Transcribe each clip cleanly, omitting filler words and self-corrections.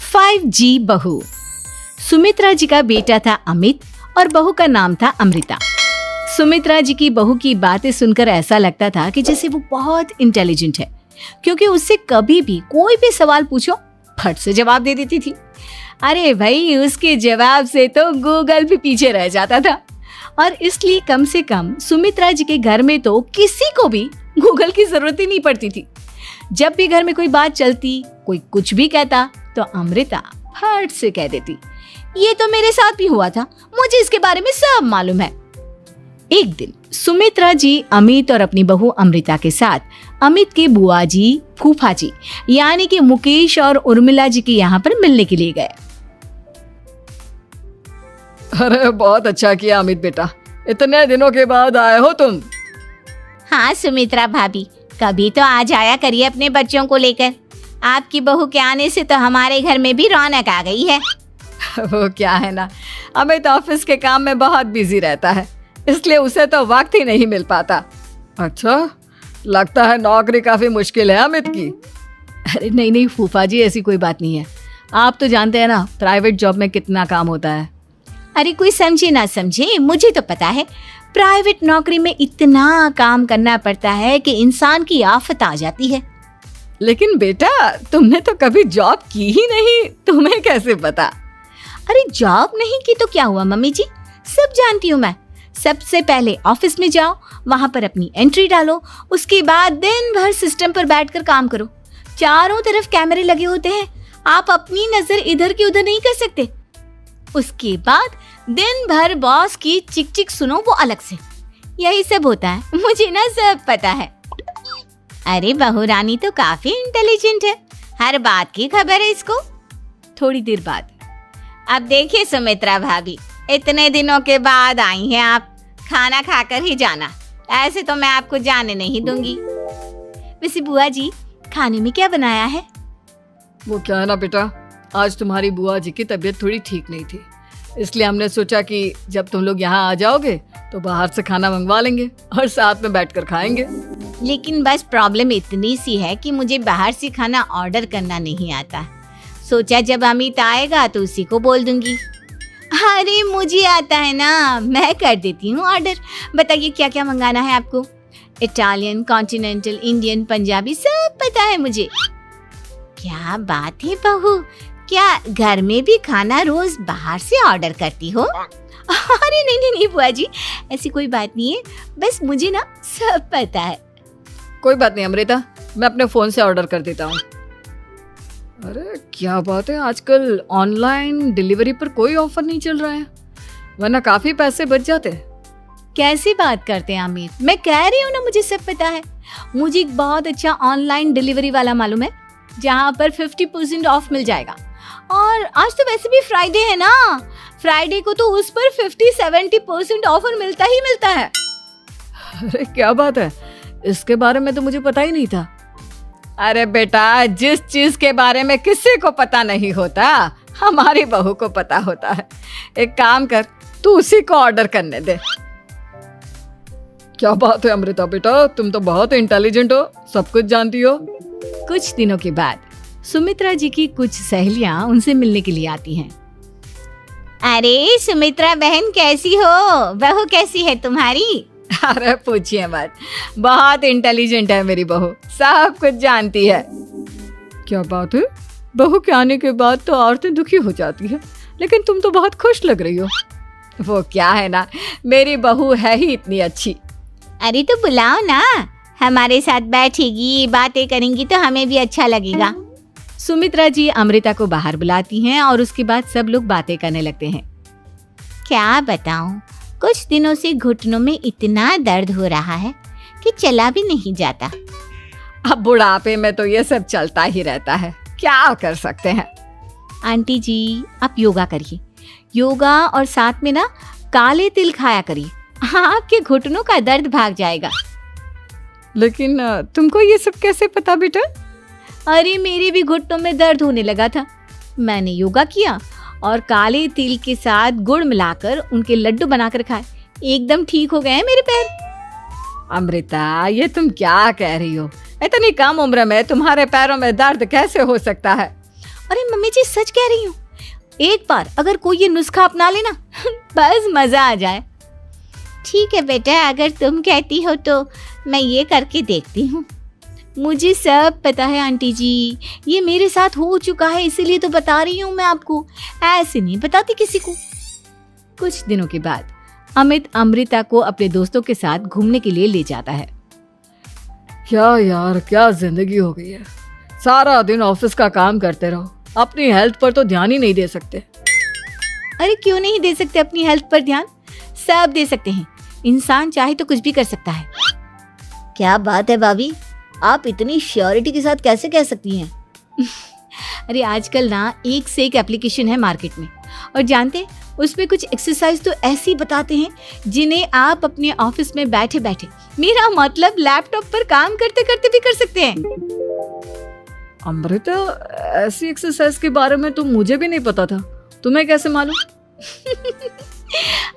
5G बहू। सुमित्रा जी का बेटा था अमित और बहू का नाम था अमृता। सुमित्रा जी की बहू की बातें सुनकर ऐसा लगता था कि जैसे वो बहुत इंटेलिजेंट है, क्योंकि उससे कभी भी कोई भी सवाल पूछो फट से जवाब दे देती थी। अरे भाई, उसके जवाब से तो गूगल भी पीछे रह जाता था। और इसलिए कम से कम सुमित्रा जी के घर में तो किसी को भी गूगल की जरूरत ही नहीं पड़ती थी। जब भी घर में कोई बात चलती, कोई कुछ भी कहता, तो अमृता फट से कह देती, ये तो मेरे साथ भी हुआ था, मुझे इसके बारे में सब मालूम है। एक दिन सुमित्रा जी अमित और अपनी बहू अमृता के साथ अमित के बुआ जी, फूफा जी यानी कि मुकेश और उर्मिला जी के यहाँ पर मिलने के लिए गए। अरे बहुत अच्छा किया अमित बेटा, इतने दिनों के बाद आए हो तुम। हाँ सुमित्रा भाभी, कभी तो आ जाया करिए अपने बच्चों को लेकर। आपकी बहू के आने से तो हमारे घर में भी रौनक आ गई है। वो क्या है ना, अमित ऑफिस के काम में बहुत बिजी रहता है, इसलिए उसे तो वक्त ही नहीं मिल पाता। अच्छा, लगता है नौकरी काफी मुश्किल है अमित की। अरे नहीं फूफा जी, ऐसी कोई बात नहीं है। आप तो जानते हैं ना प्राइवेट जॉब में कितना काम होता है। अरे कोई समझे ना समझे, मुझे तो पता है प्राइवेट नौकरी में इतना काम करना पड़ता है कि इंसान की आफत आ जाती है। लेकिन बेटा, तुमने तो कभी जॉब की ही नहीं, तुम्हें कैसे पता? अरे जॉब नहीं की तो क्या हुआ मम्मी जी, सब जानती हूँ मैं। सबसे पहले ऑफिस में जाओ, वहां पर अपनी एंट्री डालो, उसके बाद दिन भर सिस्टम पर बैठकर काम करो। चारों तरफ कैमरे लगे होते हैं, आप अपनी नजर इधर की उधर नहीं कर सकते। उसके बाद दिन भर बॉस की चिक चिक सुनो, वो अलग से। यही सब होता है, मुझे ना सब पता है। अरे बहू रानी तो काफी इंटेलिजेंट है, हर बात की खबर है इसको। थोड़ी देर बाद, अब देखिए सुमित्रा भाभी, इतने दिनों के बाद आई हैं आप, खाना खाकर ही जाना, ऐसे तो मैं आपको जाने नहीं दूंगी। वैसे बुआ जी, खाने में क्या बनाया है? वो क्या है ना बेटा, आज तुम्हारी बुआ जी की तबीयत थोड़ी ठीक नहीं थी, इसलिए हमने सोचा कि जब तुम लोग यहाँ आ जाओगे तो बाहर से खाना मंगवा लेंगे और साथ में बैठकर खाएंगे। लेकिन बस प्रॉब्लम इतनी सी है कि मुझे बाहर से खाना ऑर्डर करना नहीं आता। सोचा जब अमित आएगा तो उसी को बोल दूंगी। अरे मुझे आता है ना, मैं कर देती हूँ ऑर्डर। बताइए क्या क्या मंगाना है आपको? इटालियन, कॉन्टिनेंटल, इंडियन, पंजाबी, सब पता है मुझे। क्या बात है बहू, क्या घर में भी खाना रोज बाहर से ऑर्डर करती हो? अरे नहीं बुआ जी, ऐसी कोई बात नहीं है, बस मुझे ना सब पता है। कोई बात नहीं अमृता, मैं अपने फोन से ऑर्डर कर देता हूँ। अरे क्या बात है, आजकल ऑनलाइन डिलीवरी पर कोई ऑफर नहीं चल रहा है, वरना काफी पैसे बच जाते। कैसी बात करते हैं अमित, मैं कह रही हूँ ना मुझे सब पता है। मुझे एक बहुत अच्छा ऑनलाइन डिलीवरी वाला मालूम है, जहाँ पर 50% ऑफ मिल जाएगा। और आज तो वैसे भी फ्राइडे है ना, फ्राइडे को तो उस पर 50-70% ऑफर मिलता ही मिलता है। अरे क्या बात है, इसके बारे में तो मुझे पता ही नहीं था। अरे बेटा, जिस चीज के बारे में किसी को पता नहीं होता, हमारी बहू को पता होता है। एक काम कर, तू उसी को ऑर्डर करने दे। क्या बात है अमृता बेटा, तुम तो बहुत इंटेलिजेंट हो, सब कुछ जानती हो। कुछ दिनों के बाद सुमित्रा जी की कुछ सहेलियां उनसे मिलने के लिए आती हैं। अरे सुमित्रा बहन कैसी हो, बहू कैसी है तुम्हारी? अरे पूछिए मत, बहुत इंटेलिजेंट है मेरी बहू, सब कुछ जानती है। क्या बात है, बहू के आने के बाद तो औरतें दुखी हो जाती है, लेकिन तुम तो बहुत खुश लग रही हो। वो क्या है ना, मेरी बहू है ही इतनी अच्छी। अरे तो बुलाओ ना, हमारे साथ बैठेगी, बातें करेंगी तो हमें भी अच्छा लगेगा। सुमित्रा जी अमृता को बाहर बुलाती हैं और उसके बाद सब लोग बातें करने लगते हैं। क्या बताऊं, कुछ दिनों से घुटनों में इतना दर्द हो रहा है कि चला भी नहीं जाता। अब बुढ़ापे में तो ये सब चलता ही रहता है, क्या कर सकते हैं। आंटी जी, आप योगा करिए, योगा और साथ में ना काले तिल खाया करिए, आपके घुटनों का दर्द भाग जाएगा। लेकिन तुमको ये सब कैसे पता बेटा? अरे मेरे भी घुटनों में दर्द होने लगा था, मैंने योगा किया और काले तिल के साथ गुड़ मिलाकर उनके लड्डू बनाकर खाए, एकदम ठीक हो गए हैं मेरे पैर। अमृता, ये तुम क्या कह रही हो? इतनी कम उम्र में तुम्हारे पैरों में दर्द कैसे हो सकता है? अरे मम्मी जी सच कह रही हूँ, एक बार अगर कोई ये नुस्खा अपना लेना बस मजा आ जाए। ठीक है बेटा, अगर तुम कहती हो तो मैं ये करके देखती हूँ। मुझे सब पता है आंटी जी, ये मेरे साथ हो चुका है, इसीलिए तो बता रही हूँ मैं आपको, ऐसे नहीं बताती किसी को। कुछ दिनों के बाद अमित अमृता को अपने दोस्तों के साथ घूमने के लिए ले जाता है। क्या यार, क्या जिंदगी हो गई है। सारा दिन ऑफिस का काम करते रहो, अपनी हेल्थ पर तो ध्यान ही नहीं दे सकते। अरे क्यों नहीं दे सकते अपनी हेल्थ पर ध्यान? सब दे सकते हैं, इंसान चाहे तो कुछ भी कर सकता है। क्या बात है भाभी, आप इतनी श्योरिटी के साथ कैसे कह सकती हैं? अरे आजकल ना एक से एक एप्लीकेशन है मार्केट में, और जानते हैं उसमें कुछ एक्सरसाइज तो ऐसी बताते हैं जिन्हें आप अपने ऑफिस में बैठे बैठे, मेरा मतलब लैपटॉप पर काम करते करते भी कर सकते हैं। अमृता, ऐसी एक्सरसाइज के बारे में तो मुझे भी नहीं पता था, तुम्हें कैसे मालूम?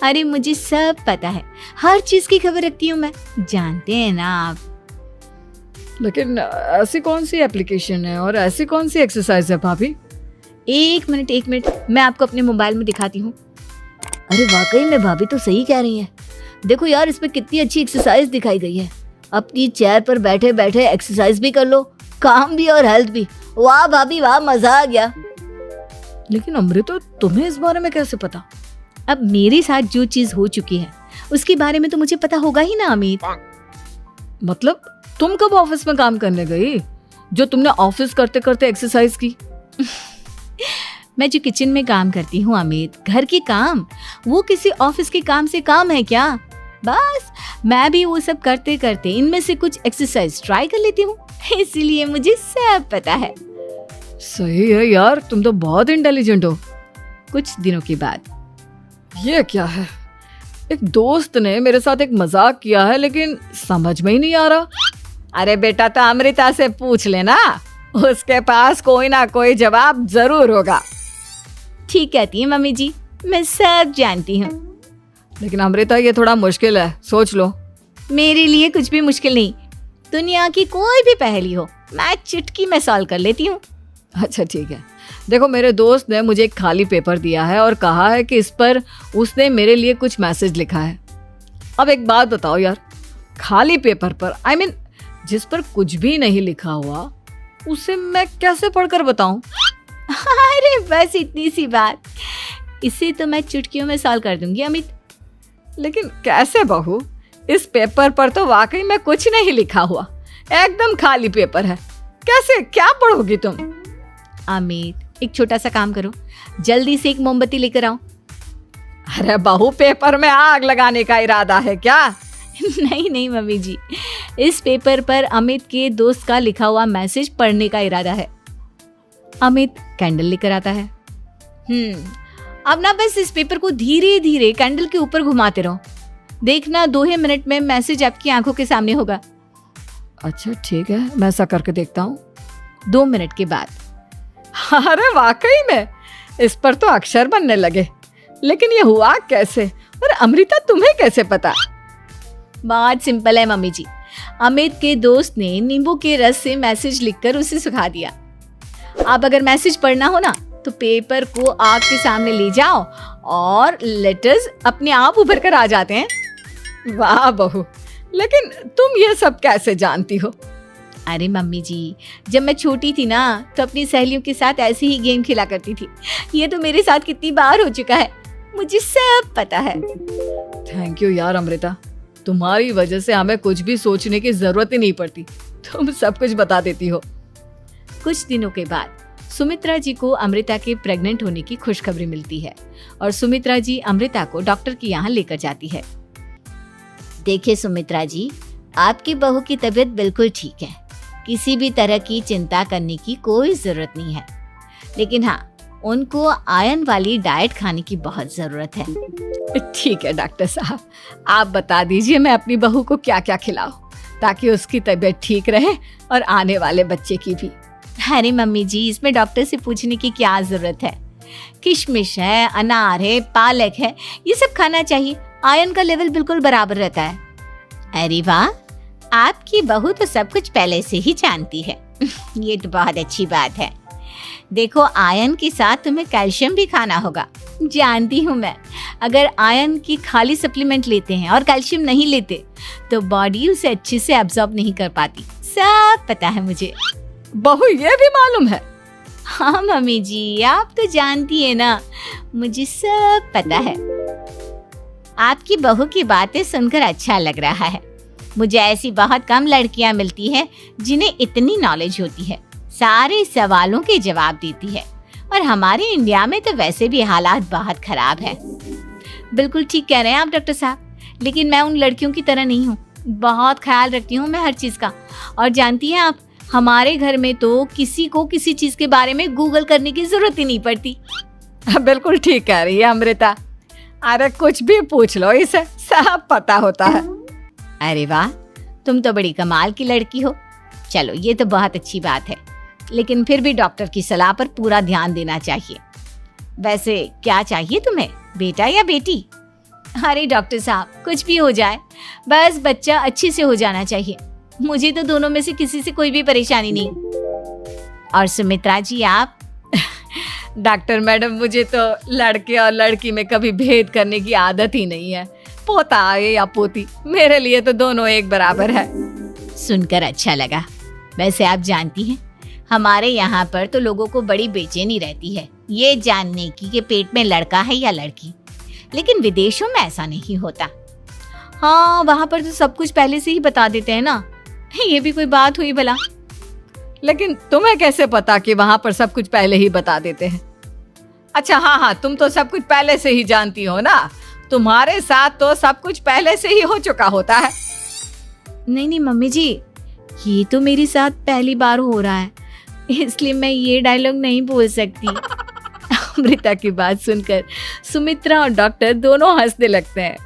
अरे मुझे सब पता है, हर चीज की खबर रखती हूँ मैं, जानते हैं ना आप। लेकिन ऐसी कौन सी एप्लीकेशन है और ऐसी कौन सी एक्सरसाइज है भाभी? एक मिनट, मैं आपको अपने मोबाइल में दिखाती हूँ। अरे वाकई में भाभी तो सही कह रही हैं। देखो यार, इसमें कितनी अच्छी एक्सरसाइज दिखाई गई है। अपनी चेयर पर बैठे बैठे एक्सरसाइज भी कर लो, काम भी और हेल्थ भी। वाह भाभी वाह, मजा आ गया। लेकिन अमृता, तुम्हें इस बारे में कैसे पता? अब मेरे साथ जो चीज हो चुकी है उसके बारे में तो मुझे पता होगा ही ना अमित। मतलब तुम कब ऑफिस में काम करने गई जो तुमने ऑफिस करते करते एक्सरसाइज की? मैं जो किचन में काम करती हूँ अमित, घर के काम, वो किसी ऑफिस के काम से काम है क्या? बस मैं भी वो सब करते करते इनमें से कुछ एक्सरसाइज ट्राई कर लेती हूँ, इसीलिए मुझे सब पता है। सही है यार, तुम तो बहुत इंटेलिजेंट हो। कुछ दिनों के बाद ये क्या है? एक दोस्त ने मेरे साथ एक मजाक किया है, लेकिन समझ में ही नहीं आ रहा। अरे बेटा, तो अमृता से पूछ लेना, उसके पास कोई ना कोई जवाब जरूर होगा। ठीक कहती है मम्मी जी, मैं सब जानती हूँ। लेकिन अमृता, ये थोड़ा मुश्किल है, सोच लो। मेरे लिए कुछ भी मुश्किल नहीं, दुनिया की कोई भी पहेली हो मैं चुटकी में सॉल्व कर लेती हूँ। अच्छा ठीक है, देखो मेरे दोस्त ने मुझे एक खाली पेपर दिया है और कहा है कि इस पर उसने मेरे लिए कुछ मैसेज लिखा है। अब एक बात बताओ यार, खाली पेपर पर, I mean, जिस पर कुछ भी नहीं लिखा हुआ, उसे मैं कैसे पढ़कर बताऊं? अरे बस इतनी सी बात, इसे तो मैं चुटकियों में सॉल्व कर दूंगी अमित। लेकिन कैसे बहू? इस पेपर पर तो वाकई में कुछ नहीं लिखा हुआ, एकदम खाली पेपर है, कैसे, क्या पढ़ोगी तुम? अमित, एक छोटा सा काम करो, जल्दी से एक मोमबत्ती लेकर आओ। अरे बहू, पेपर में आग लगाने का इरादा है क्या? नहीं मम्मी जी, इस पेपर पर अमित के दोस्त का लिखा हुआ मैसेज पढ़ने का इरादा है। अमित कैंडल लेकर आता है। अब ना बस इस पेपर को धीरे धीरे कैंडल के ऊपर घुमाते रहो, देखना 2 ही मिनट में मैसेज आपकी आंखों के सामने होगा। अच्छा ठीक है, मैं ऐसा करके देखता हूँ। 2 मिनट के बाद, अरे वाकई में इस पर तो अक्षर बनने लगे, लेकिन ये हुआ कैसे? और अमृता, तुम्हें कैसे पता? बहुत सिंपल है मम्मी जी, अमित के दोस्त ने नींबू के रस से मैसेज लिखकर उसे सुखा दिया। अब अगर मैसेज पढ़ना हो ना, तो पेपर को आग के सामने ले जाओ और लेटर्स अपने आप उभर कर आ जाते हैं। वाह बहू, लेकिन तुम ये सब कैसे जानती हो? अरे मम्मी जी, जब मैं छोटी थी ना, तो अपनी सहेलियों के साथ ऐसे ही गेम खेला करती थी। ये तो मेरे साथ कितनी बार हो चुका है, मुझे सब पता है। थैंक यू यार अमृता, तुम्हारी वजह से हमें कुछ भी सोचने की जरूरत ही नहीं पड़ती, तुम सब कुछ बता देती हो। कुछ दिनों के बाद सुमित्रा जी को अमृता के प्रेग्नेंट होने की खुशखबरी मिलती है और सुमित्रा जी अमृता को डॉक्टर के यहाँ लेकर जाती है। देखिए सुमित्रा जी, आपकी बहू की तबीयत बिल्कुल ठीक है, किसी भी तरह की चिंता करने की कोई जरूरत नहीं है, लेकिन हाँ, उनको आयरन वाली डाइट खाने की बहुत जरूरत है। ठीक है डॉक्टर साहब, आप बता दीजिए मैं अपनी बहू को क्या क्या खिलाऊं ताकि उसकी तबीयत ठीक रहे और आने वाले बच्चे की भी। अरे मम्मी जी, इसमें डॉक्टर से पूछने की क्या जरूरत है, किशमिश है, अनार है, पालक है, ये सब खाना चाहिए, आयरन का लेवल बिल्कुल बराबर रहता है। अरे वाह, आपकी बहू तो सब कुछ पहले से ही जानती है। ये तो बहुत अच्छी बात है। देखो आयरन के साथ तुम्हें कैल्शियम भी खाना होगा। जानती हूँ मैं, अगर आयरन की खाली सप्लीमेंट लेते हैं और कैल्शियम नहीं लेते तो बॉडी उसे अच्छे से एब्जॉर्ब नहीं कर पाती। सब पता है मुझे। बहू ये भी मालूम है? हाँ मम्मी जी, आप तो जानती है ना, मुझे सब पता है। आपकी बहू की बातें सुनकर अच्छा लग रहा है। मुझे ऐसी बहुत कम लड़कियां मिलती हैं जिन्हें इतनी नॉलेज होती है, सारे सवालों के जवाब देती है। और हमारे इंडिया में तो वैसे भी हालात बहुत खराब है। बिल्कुल ठीक कह रहे हैं आप डॉक्टर साहब, लेकिन मैं उन लड़कियों की तरह नहीं हूँ। बहुत ख्याल रखती हूँ मैं हर चीज़ का। और जानती हैं आप, हमारे घर में तो किसी को किसी चीज़ के बारे में गूगल करने की जरूरत ही नहीं पड़ती। बिल्कुल ठीक कह रही है अमृता। अरे कुछ भी पूछ लो, इसे सब पता होता है। अरे वाह, तुम तो बड़ी कमाल की लड़की हो। चलो ये तो बहुत अच्छी बात है, लेकिन फिर भी डॉक्टर की सलाह पर पूरा ध्यान देना चाहिए। वैसे क्या चाहिए तुम्हें, बेटा या बेटी? अरे डॉक्टर साहब, कुछ भी हो जाए, बस बच्चा अच्छे से हो जाना चाहिए। मुझे तो दोनों में से किसी से कोई भी परेशानी नहीं। और सुमित्रा जी आप? डॉक्टर मैडम, मुझे तो लड़के और लड़की में कभी भेद करने की आदत ही नहीं है। पोता आए या पोती, मेरे लिए तो दोनों एक बराबर है। सुनकर अच्छा लगा। वैसे आप जानती हैं, हमारे यहाँ पर तो लोगों को बड़ी बेचैनी रहती है ये जानने की कि पेट में लड़का है या लड़की, लेकिन विदेशों में ऐसा नहीं होता। हाँ, वहाँ पर तो सब कुछ पहले से ही बता देते हैं ना। ये भी कोई बात हुई भला? लेकिन तुम्हें कैसे पता कि वहां पर सब कुछ पहले ही बता देते हैं? अच्छा हाँ, तुम तो सब कुछ पहले से ही जानती हो ना। तुम्हारे साथ तो सब कुछ पहले से ही हो चुका होता है। नहीं मम्मी जी, ये तो मेरे साथ पहली बार हो रहा है, इसलिए मैं ये डायलॉग नहीं बोल सकती। अमृता की बात सुनकर सुमित्रा और डॉक्टर दोनों हंसने लगते हैं।